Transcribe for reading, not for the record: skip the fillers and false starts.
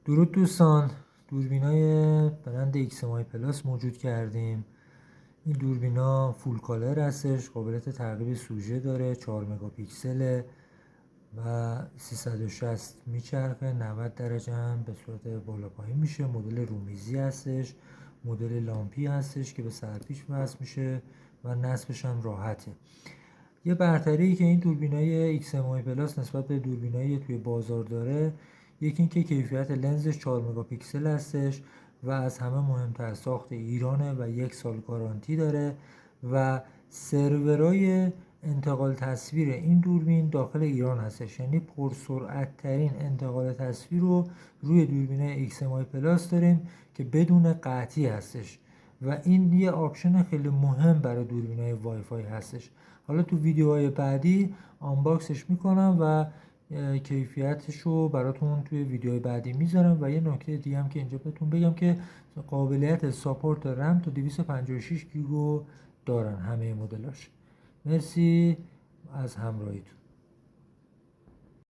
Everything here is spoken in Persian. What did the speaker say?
درود دوستان، دوربینای برند XMI پلاس موجود کردیم. این دوربینا فول کالر هستش، قابلیت تعقیب سوژه داره، 4 مگاپیکسل و 360 میچرخه، 90 درجه هم به صورت بالا پایین میشه. مدل رومیزی هستش، مدل لامپی هستش که به سرپیچ وصل میشه و نصبش هم راحته. یه برتری که این دوربینای XMI پلاس نسبت به دوربینایی توی بازار داره، یکی این که کیفیت لنزش 4 مگاپیکسل هستش و از همه مهمتر ساخت ایرانه و 1 سال گارانتی داره و سرورای انتقال تصویر این دوربین داخل ایران هستش، یعنی پرسرعت ترین انتقال تصویر رو روی دوربینای XMI پلاس داریم که بدون قطعی هستش و این یه آپشن خیلی مهم برای دوربینای وای فای هستش. حالا تو ویدیوهای بعدی آنباکسش میکنم و کیفیتش رو براتون توی ویدیوهای بعدی میذارم. و یه نکته دیگه هم که اینجا بهتون بگم که قابلیت ساپورت رم تا 256 گیگو دارن همه مدلاش. مرسی از همراهیتون.